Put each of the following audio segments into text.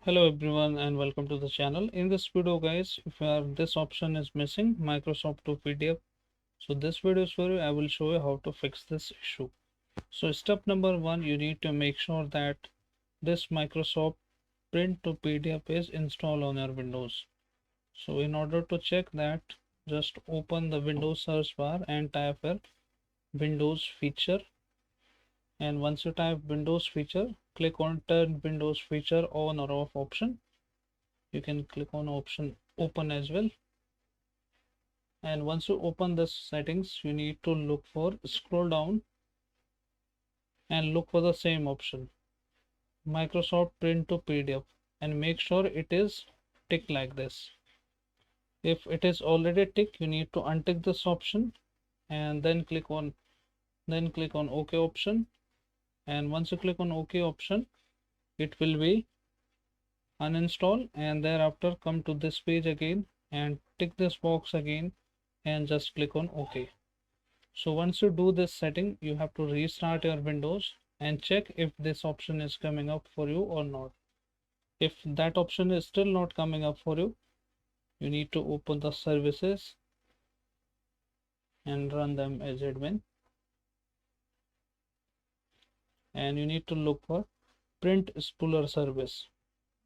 Hello everyone and welcome to the channel. In this video guys, if this option is missing, Microsoft to PDF. So this video is for you. I will show you how to fix this issue. So step number one, you need to make sure that this Microsoft print to PDF is installed on your Windows. So in order to check that, just open the Windows search bar and type here Windows feature. And once you type Windows feature, click on turn Windows feature on or off option. You can click on option open as well. And once you open this settings, you need to look for scroll down and look for the same option, Microsoft print to PDF, and make sure it is ticked like this. If it is already ticked, you need to untick this option and then click on OK option. And once you click on OK option, it will be uninstall, and thereafter come to this page again and tick this box again and just click on OK. So once you do this setting, you have to restart your Windows and check if this option is coming up for you or not. If that option is still not coming up for you, you need to open the services and run them as admin. And you need to look for print spooler service.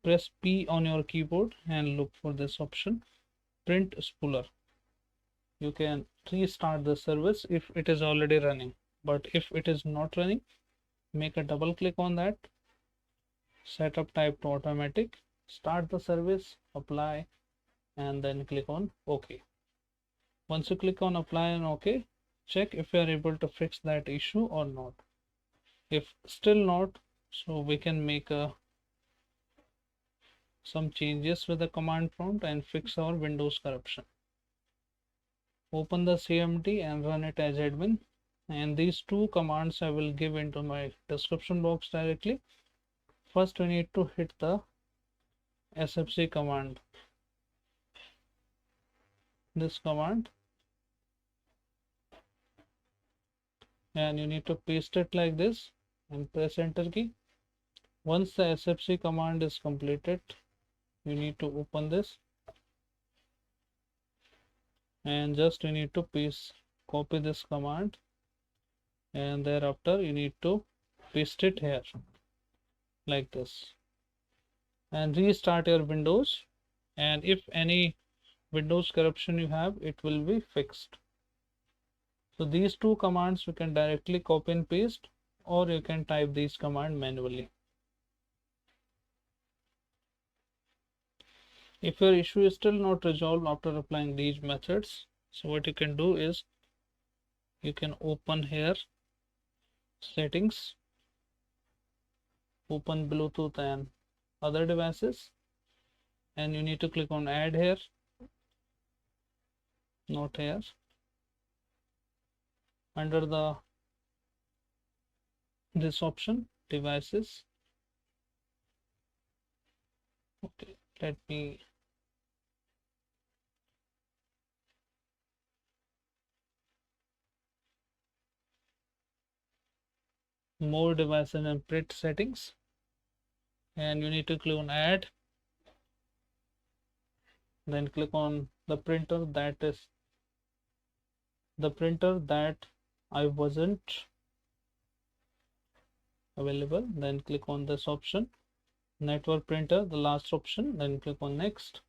Press P on your keyboard and look for this option, print spooler. You can restart the service if it is already running, but if it is not running, make a double click on that, setup type to automatic, start the service, apply, and then click on OK. Once you click on apply and OK, check if you are able to fix that issue or not. If still not, so we can make some changes with the command prompt and fix our Windows corruption. Open the CMD and run it as admin, and these two commands I will give into my description box directly. First we need to hit the SFC command, this command, and you need to paste it like this and press enter key. Once the SFC command is completed, you need to open this and just you need to copy this command, and thereafter you need to paste it here like this and restart your Windows, and if any Windows corruption you have, it will be fixed. So these two commands you can directly copy and paste, or you can type these commands manually. If your issue is still not resolved after applying these methods, so what you can do is you can open here settings, open Bluetooth and other devices, and you need to click on add here, not here, under this option devices. Okay, let me more devices and print settings, and you need to click on add, then click on the printer that I wasn't available, then click on this option, network printer, the last option, then click on next,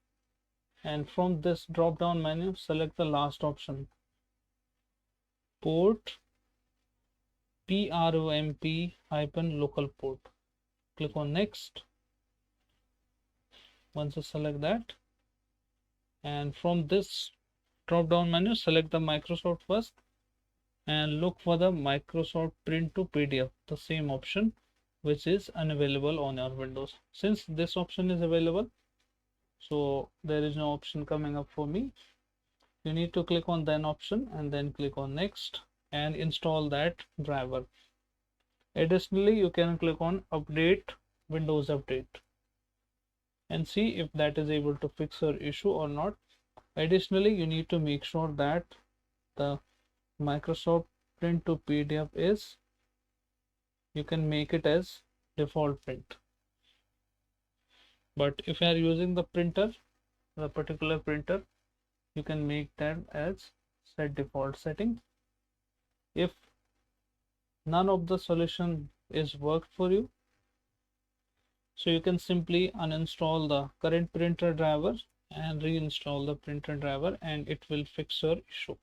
and from this drop down menu select the last option, port PROMP-local port, click on next. Once you select that, and from this drop down menu select the Microsoft first and look for the Microsoft print to PDF, the same option which is unavailable on your Windows. Since this option is available, so there is no option coming up for me. You need to click on then option and then click on next and install that driver. Additionally, you can click on update Windows update and see if that is able to fix your issue or not. Additionally, you need to make sure that the Microsoft print to PDF is, you can make it as default print. But if you are using the printer, the particular printer, you can make that as set default setting. If none of the solution is worked for you, so you can simply uninstall the current printer driver and reinstall the printer driver, and it will fix your issue.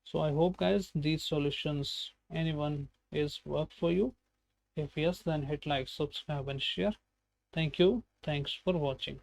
So I hope guys these solutions anyone is work for you. If yes, then hit like, subscribe and share. Thank you. Thanks for watching.